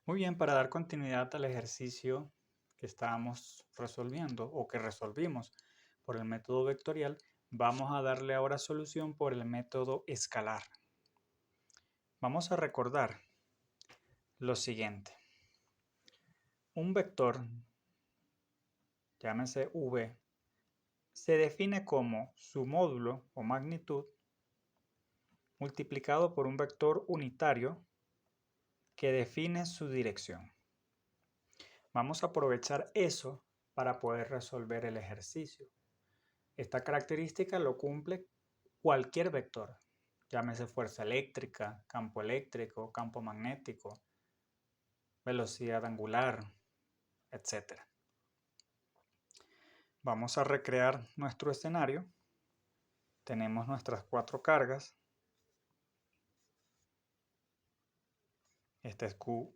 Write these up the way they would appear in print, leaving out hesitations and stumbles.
Muy bien, para dar continuidad al ejercicio que estábamos resolviendo o que resolvimos por el método vectorial, vamos a darle ahora solución por el método escalar. Vamos a recordar lo siguiente. Un vector, llámese v, se define como su módulo o magnitud multiplicado por un vector unitario que define su dirección. Vamos a aprovechar eso para poder resolver el ejercicio. Esta característica lo cumple cualquier vector, llámese fuerza eléctrica, campo magnético, velocidad angular, etc. Vamos a recrear nuestro escenario. Tenemos nuestras 4 cargas. Este es Q2,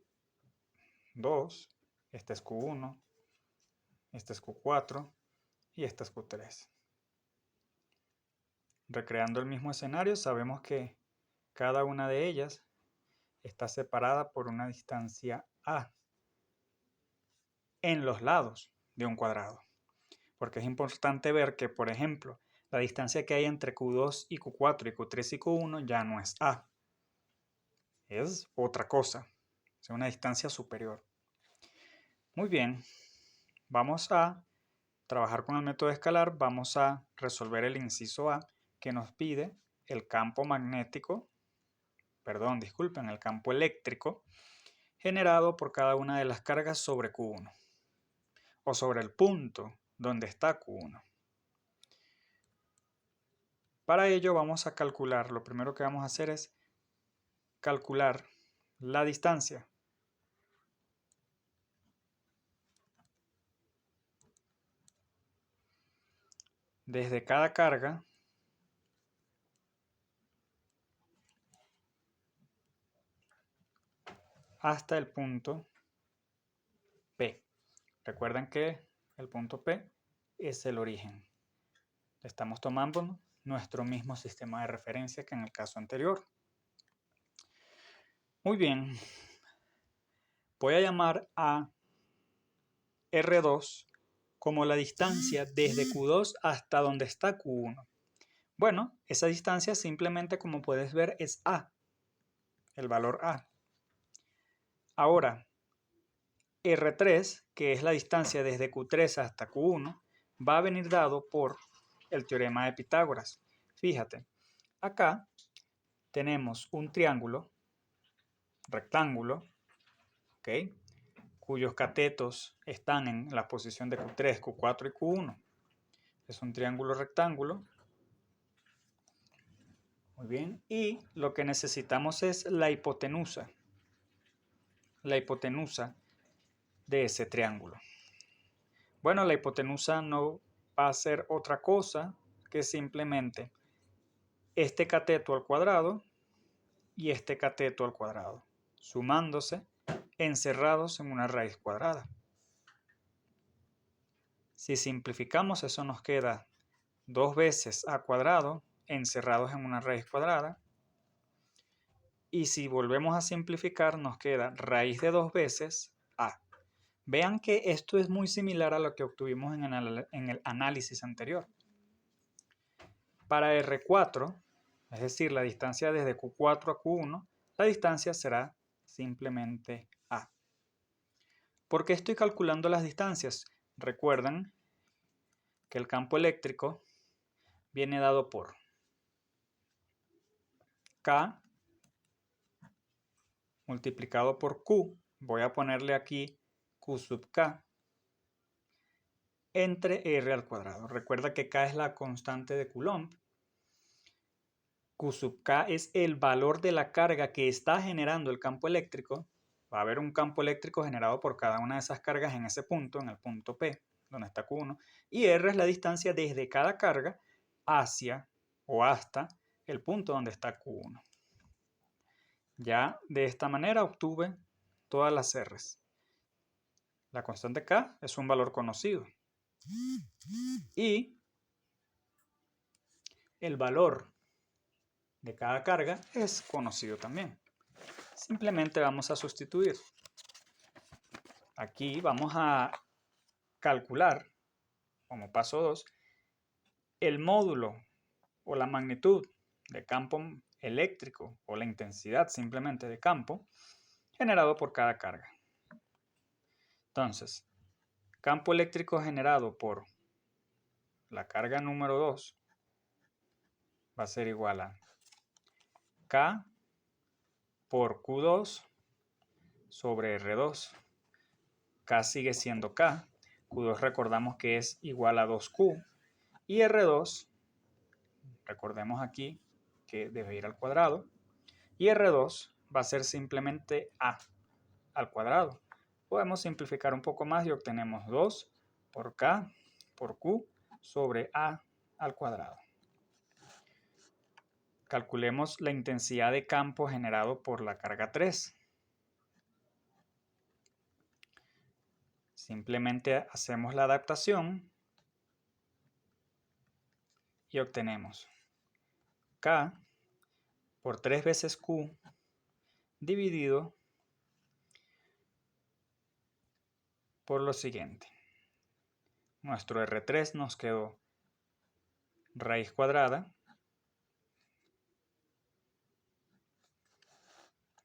este es Q1, este es Q4 y este es Q3. Recreando el mismo escenario, sabemos que cada una de ellas está separada por una distancia A en los lados de un cuadrado. Porque es importante ver que, por ejemplo, la distancia que hay entre Q2 y Q4 y Q3 y Q1 ya no es A. Es otra cosa. Es una distancia superior. Muy bien. Vamos a trabajar con el método escalar. Vamos a resolver el inciso A que nos pide el campo magnético, el campo eléctrico generado por cada una de las cargas sobre Q1 o sobre el punto donde está Q1. Para ello vamos a calcular, lo primero que vamos a hacer es calcular la distancia desde cada carga hasta el punto P. Recuerden que el punto P es el origen. Estamos tomando nuestro mismo sistema de referencia que en el caso anterior. Muy bien. Voy a llamar a R2 como la distancia desde Q2 hasta donde está Q1. Bueno, esa distancia simplemente, como puedes ver, es A, el valor A. Ahora, R3, que es la distancia desde Q3 hasta Q1, va a venir dado por el teorema de Pitágoras. Fíjate, acá tenemos un triángulo rectángulo, ¿okay?, cuyos catetos están en la posición de Q3, Q4 y Q1. Es un triángulo rectángulo. Muy bien. Y lo que necesitamos es la hipotenusa. La hipotenusa de ese triángulo. Bueno, la hipotenusa no va a ser otra cosa que simplemente este cateto al cuadrado y este cateto al cuadrado, sumándose, encerrados en una raíz cuadrada. Si simplificamos, eso nos queda 2 veces a cuadrado encerrados en una raíz cuadrada. Y si volvemos a simplificar, nos queda raíz de 2 veces a. Vean que esto es muy similar a lo que obtuvimos en el análisis anterior. Para R4, es decir, la distancia desde Q4 a Q1, la distancia será simplemente A. ¿Por qué estoy calculando las distancias? Recuerdan que el campo eléctrico viene dado por K multiplicado por Q. Voy a ponerle aquí Q sub K entre R al cuadrado. Recuerda que K es la constante de Coulomb. Q sub K es el valor de la carga que está generando el campo eléctrico. Va a haber un campo eléctrico generado por cada una de esas cargas en ese punto, en el punto P, donde está Q1. Y R es la distancia desde cada carga hacia o hasta el punto donde está Q1. Ya de esta manera obtuve todas las R's. La constante K es un valor conocido. Y el valor de cada carga es conocido también. Simplemente vamos a sustituir. aquí vamos a calcular, como paso 2, el módulo o la magnitud de campo eléctrico o la intensidad simplemente de campo generado por cada carga. Entonces, campo eléctrico generado por la carga número 2 va a ser igual a K por Q2 sobre R2. K sigue siendo K. Q2 recordamos que es igual a 2Q. Y R2, recordemos aquí que debe ir al cuadrado. Y R2 va a ser simplemente A al cuadrado. Podemos simplificar un poco más y obtenemos 2 por K por Q sobre A al cuadrado. Calculemos la intensidad de campo generado por la carga 3. Simplemente hacemos la adaptación y obtenemos K por 3 veces Q dividido por lo siguiente. Nuestro R3 nos quedó raíz cuadrada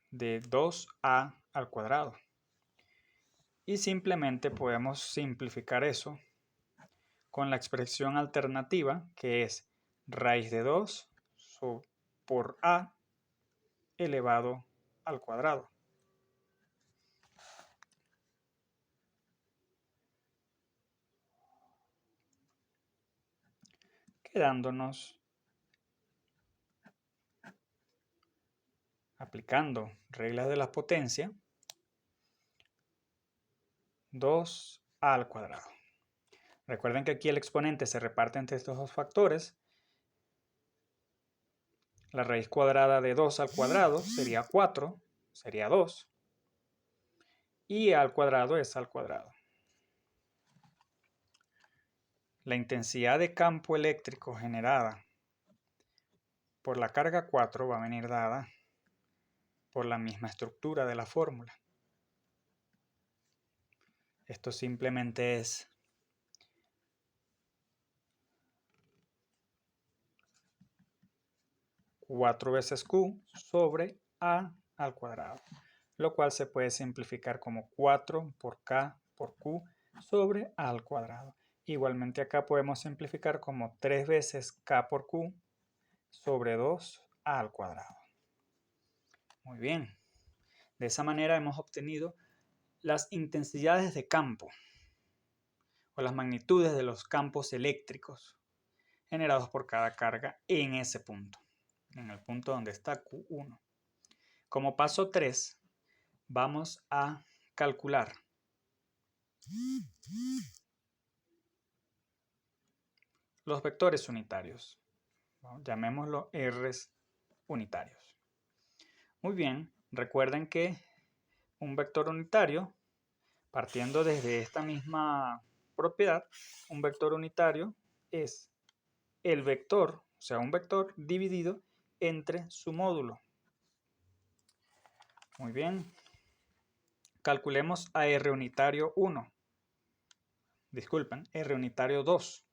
de 2A al cuadrado. Y simplemente podemos simplificar eso con la expresión alternativa, que es raíz de 2 por A elevado al cuadrado. Quedándonos, aplicando reglas de la potencia, 2A al cuadrado. Recuerden que aquí el exponente se reparte entre estos dos factores. La raíz cuadrada de 2 al cuadrado sería 4, sería 2. Y A al cuadrado es A al cuadrado. La intensidad de campo eléctrico generada por la carga 4 va a venir dada por la misma estructura de la fórmula. Esto simplemente es cuatro veces Q sobre A al cuadrado, lo cual se puede simplificar como 4 por K por Q sobre A al cuadrado. Igualmente acá podemos simplificar como 3 veces K por Q sobre 2A al cuadrado. Muy bien. De esa manera hemos obtenido las intensidades de campo o las magnitudes de los campos eléctricos generados por cada carga en ese punto, en el punto donde está Q1. Como paso 3, vamos a calcular los vectores unitarios. Llamémoslo R's unitarios. Muy bien, recuerden que un vector unitario, partiendo desde esta misma propiedad, un vector unitario es el vector, o sea, un vector dividido entre su módulo. Muy bien. Calculemos a R unitario 1. Disculpen, R unitario 2.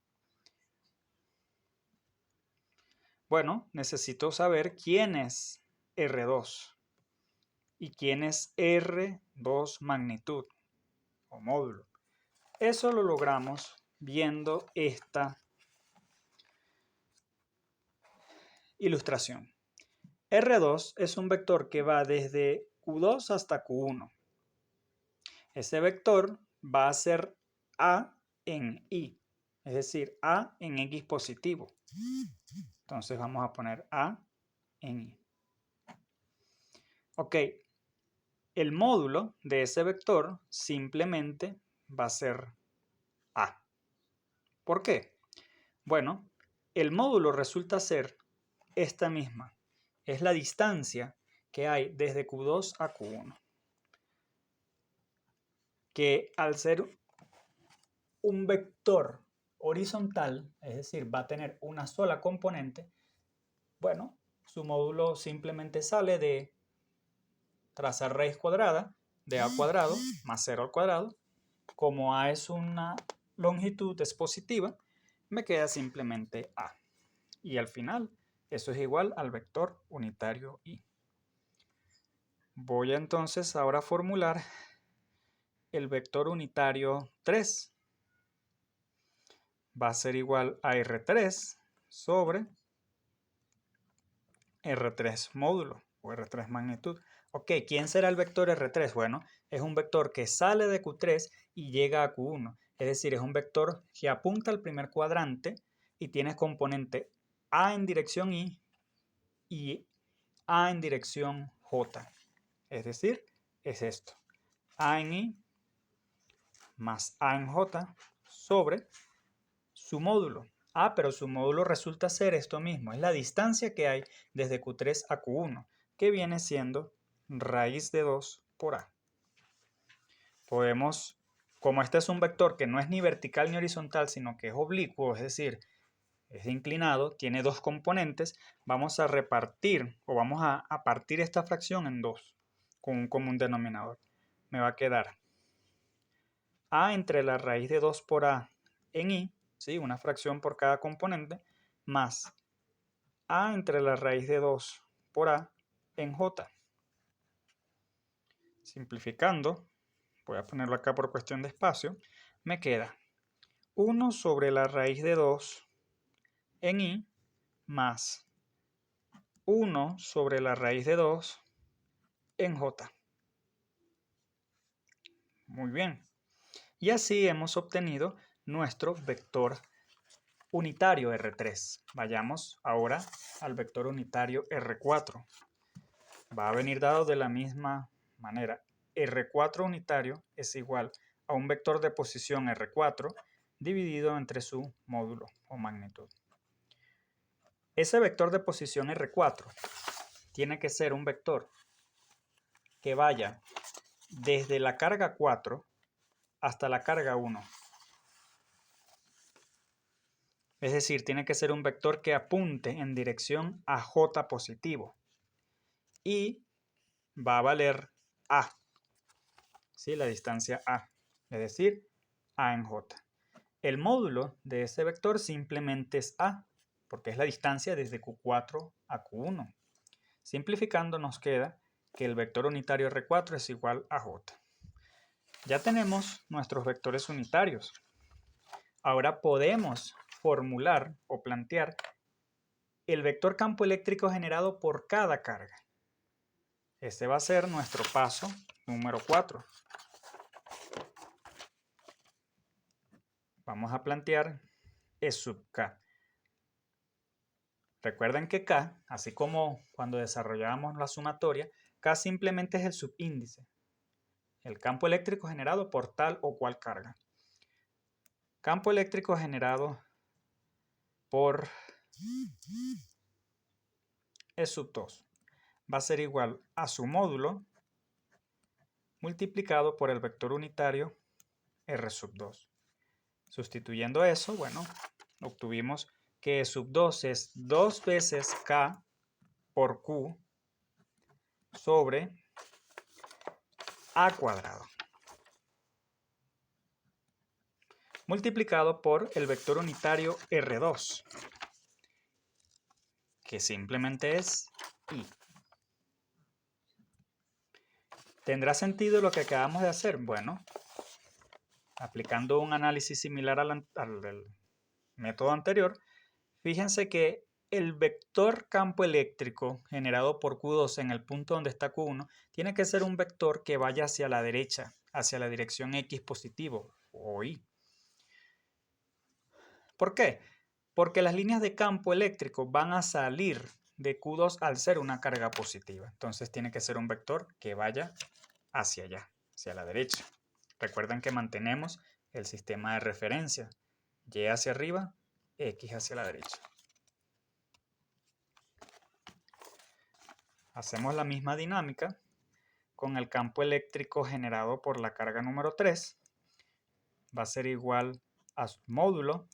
Bueno, necesito saber quién es R2 y quién es R2 magnitud o módulo. Eso lo logramos viendo esta ilustración. R2 es un vector que va desde Q2 hasta Q1. Ese vector va a ser A en Y, es decir, A en X positivo. Entonces vamos a poner A en Y. Ok, el módulo de ese vector simplemente va a ser A. ¿Por qué? Bueno, el módulo resulta ser esta misma. Es la distancia que hay desde Q2 a Q1. Que al ser un vector horizontal, es decir, va a tener una sola componente, bueno, su módulo simplemente sale de trazar raíz cuadrada de a cuadrado más 0 al cuadrado. Como a es una longitud, es positiva, me queda simplemente a. Y al final, eso es igual al vector unitario i. Voy entonces ahora a formular el vector unitario 3. Va a ser igual a R3 sobre R3 módulo o R3 magnitud. Ok, ¿quién será el vector R3? Bueno, es un vector que sale de Q3 y llega a Q1. Es decir, es un vector que apunta al primer cuadrante y tiene componente A en dirección I y A en dirección J. Es decir, es esto. A en I más A en J sobre su módulo. Pero su módulo resulta ser esto mismo. Es la distancia que hay desde Q3 a Q1, que viene siendo raíz de 2 por A. Podemos, como este es un vector que no es ni vertical ni horizontal, sino que es oblicuo, es decir, es inclinado, tiene dos componentes, vamos a repartir o vamos a partir esta fracción en dos, con un común denominador. Me va a quedar A entre la raíz de 2 por A en I, ¿sí? Una fracción por cada componente, más A entre la raíz de 2 por A en J. Simplificando, voy a ponerlo acá por cuestión de espacio, me queda 1 sobre la raíz de 2 en I más 1 sobre la raíz de 2 en J. Muy bien. Y así hemos obtenido nuestro vector unitario R3. Vayamos ahora al vector unitario R4. Va a venir dado de la misma manera. R4 unitario es igual a un vector de posición R4 dividido entre su módulo o magnitud. Ese vector de posición R4 tiene que ser un vector que vaya desde la carga 4 hasta la carga 1. Es decir, tiene que ser un vector que apunte en dirección a J positivo. Y va a valer A. ¿Sí? La distancia A. Es decir, A en J. El módulo de ese vector simplemente es A, porque es la distancia desde Q4 a Q1. Simplificando nos queda que el vector unitario R4 es igual a J. Ya tenemos nuestros vectores unitarios. Ahora podemos formular o plantear el vector campo eléctrico generado por cada carga. Este va a ser nuestro paso número 4. Vamos a plantear E sub K. Recuerden que K, así como cuando desarrollábamos la sumatoria, K simplemente es el subíndice, el campo eléctrico generado por tal o cual carga. Campo eléctrico generado por E sub 2 va a ser igual a su módulo multiplicado por el vector unitario R sub 2. Sustituyendo eso, bueno, obtuvimos que E sub 2 es 2 veces K por Q sobre A cuadrado, multiplicado por el vector unitario R2, que simplemente es I. ¿Tendrá sentido lo que acabamos de hacer? Bueno, aplicando un análisis similar al método anterior, fíjense que el vector campo eléctrico generado por Q2 en el punto donde está Q1 tiene que ser un vector que vaya hacia la derecha, hacia la dirección X positivo o Y. ¿Por qué? Porque las líneas de campo eléctrico van a salir de Q2 al ser una carga positiva. Entonces tiene que ser un vector que vaya hacia allá, hacia la derecha. Recuerden que mantenemos el sistema de referencia. Y hacia arriba, X hacia la derecha. Hacemos la misma dinámica con el campo eléctrico generado por la carga número 3. Va a ser igual a su módulo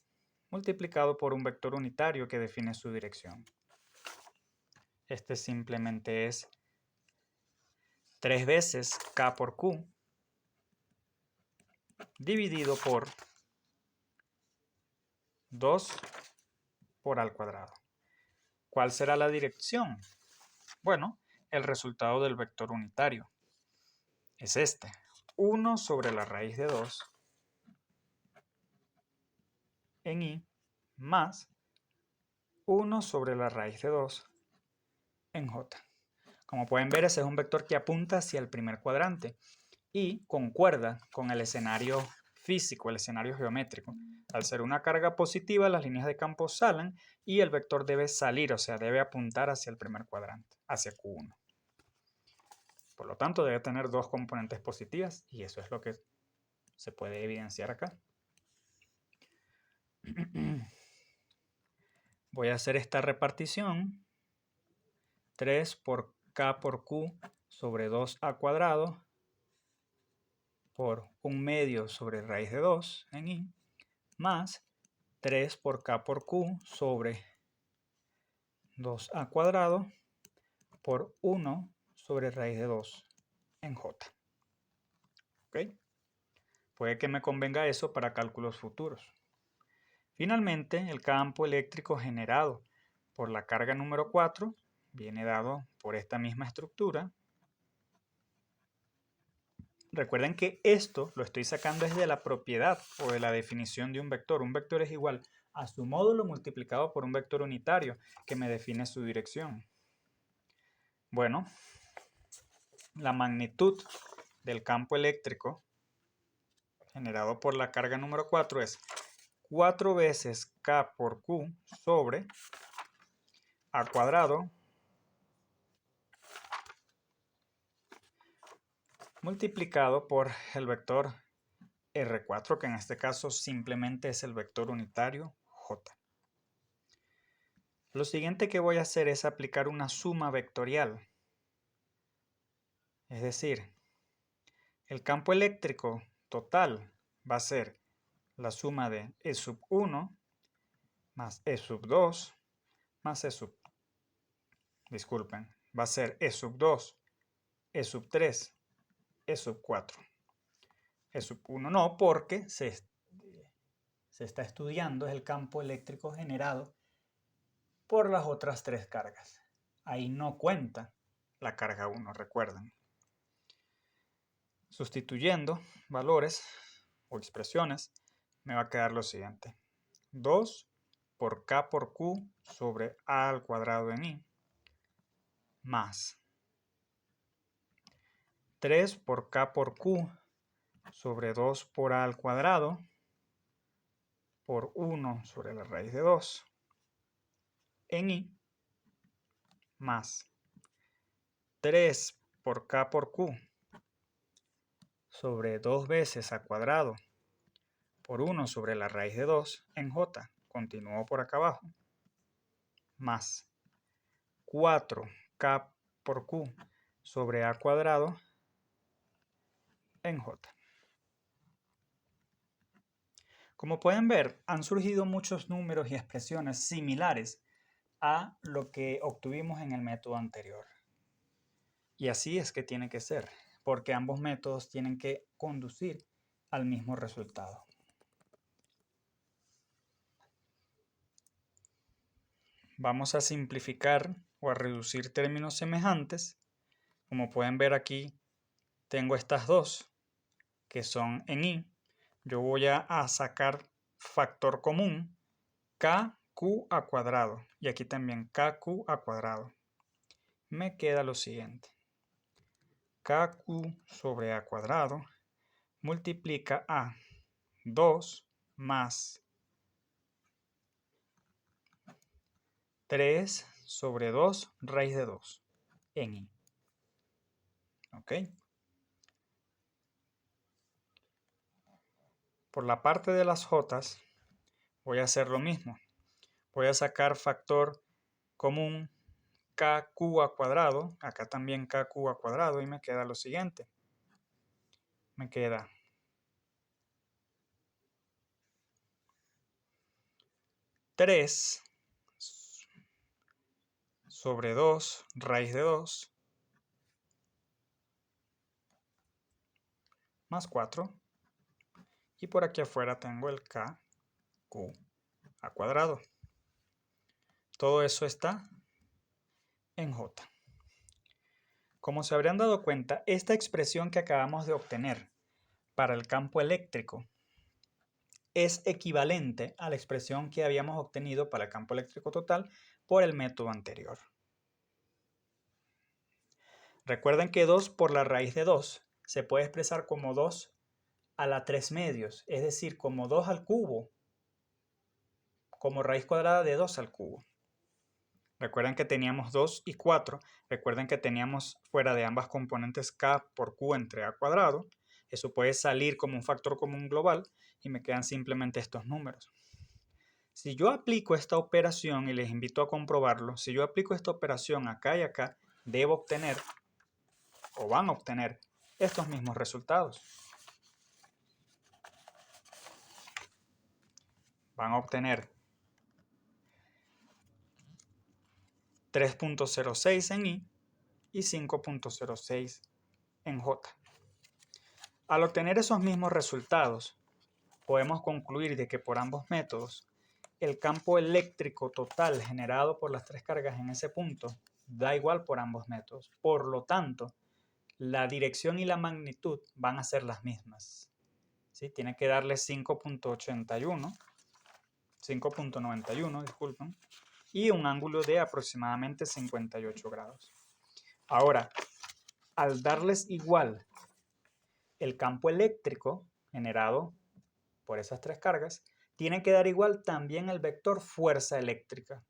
multiplicado por un vector unitario que define su dirección. Este simplemente es 3 veces k por q dividido por 2 por a al cuadrado. ¿Cuál será la dirección? Bueno, el resultado del vector unitario es este. 1 sobre la raíz de 2 en y más 1 sobre la raíz de 2 en j. Como pueden ver, ese es un vector que apunta hacia el primer cuadrante y concuerda con el escenario físico, el escenario geométrico. Al ser una carga positiva, las líneas de campo salen y el vector debe salir, o sea, debe apuntar hacia el primer cuadrante, hacia Q1. Por lo tanto, debe tener dos componentes positivas y eso es lo que se puede evidenciar acá. Voy a hacer esta repartición. 3 por k por q sobre 2a cuadrado por 1/2 sobre raíz de 2 en y más 3 por k por q sobre 2a cuadrado por 1 sobre raíz de 2 en j. ¿Ok? Puede que me convenga eso para cálculos futuros. Finalmente, el campo eléctrico generado por la carga número 4 viene dado por esta misma estructura. Recuerden que esto lo estoy sacando desde la propiedad o de la definición de un vector. Un vector es igual a su módulo multiplicado por un vector unitario que me define su dirección. Bueno, la magnitud del campo eléctrico generado por la carga número 4 es 4 veces K por Q sobre A cuadrado multiplicado por el vector R4, que en este caso simplemente es el vector unitario J. Lo siguiente que voy a hacer es aplicar una suma vectorial. Es decir, el campo eléctrico total va a ser la suma de E sub 1 más E sub 2 más va a ser E sub 2, E sub 3, E sub 4. E sub 1 no, porque se está estudiando el campo eléctrico generado por las otras tres cargas. Ahí no cuenta la carga 1, recuerden. Sustituyendo valores o expresiones, me va a quedar lo siguiente. 2 por K por Q sobre A al cuadrado en I más 3 por K por Q sobre 2 por A al cuadrado por 1 sobre la raíz de 2 en I más 3 por K por Q sobre 2 veces A cuadrado por 1 sobre la raíz de 2 en J, continúo por acá abajo, más 4K por Q sobre A cuadrado en J. Como pueden ver, han surgido muchos números y expresiones similares a lo que obtuvimos en el método anterior. Y así es que tiene que ser, porque ambos métodos tienen que conducir al mismo resultado. Vamos a simplificar o a reducir términos semejantes. Como pueden ver aquí, tengo estas dos que son en I. Yo voy a sacar factor común KQ a cuadrado y aquí también KQ a cuadrado. Me queda lo siguiente. KQ sobre A cuadrado multiplica a 2 más 3 sobre 2 raíz de 2 en I. ¿Ok? Por la parte de las jotas voy a hacer lo mismo. Voy a sacar factor común KQ a cuadrado. Acá también KQ a cuadrado y me queda lo siguiente. Me queda 3 sobre 2 raíz de 2 más 4. Y por aquí afuera tengo el KQ a cuadrado. Todo eso está en J. Como se habrían dado cuenta, esta expresión que acabamos de obtener para el campo eléctrico es equivalente a la expresión que habíamos obtenido para el campo eléctrico total por el método anterior. Recuerden que 2 por la raíz de 2 se puede expresar como 2 a la 3 medios, es decir, como 2 al cubo, como raíz cuadrada de 2 al cubo. Recuerden que teníamos 2 y 4. Recuerden que teníamos fuera de ambas componentes k por q entre a cuadrado. Eso puede salir como un factor común global y me quedan simplemente estos números. Si yo aplico esta operación, y les invito a comprobarlo, si yo aplico esta operación acá y acá, debo obtener, o van a obtener, estos mismos resultados. Van a obtener 3.06 en I y 5.06 en J. Al obtener esos mismos resultados, podemos concluir de que por ambos métodos, el campo eléctrico total generado por las tres cargas en ese punto da igual por ambos métodos. Por lo tanto, la dirección y la magnitud van a ser las mismas. ¿Sí? Tiene que darle 5.91, disculpen, y un ángulo de aproximadamente 58 grados. Ahora, al darles igual el campo eléctrico generado por esas tres cargas, tiene que dar igual también el vector fuerza eléctrica.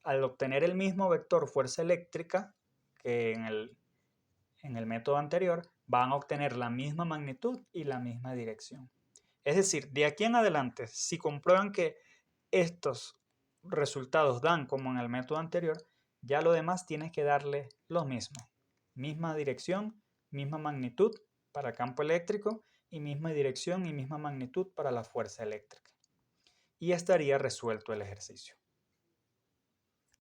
Al obtener el mismo vector fuerza eléctrica que en el método anterior, van a obtener la misma magnitud y la misma dirección. Es decir, de aquí en adelante, si comprueban que estos resultados dan como en el método anterior, ya lo demás tiene que darle lo mismo. Misma dirección, misma magnitud para el campo eléctrico y misma dirección y misma magnitud para la fuerza eléctrica. Y estaría resuelto el ejercicio.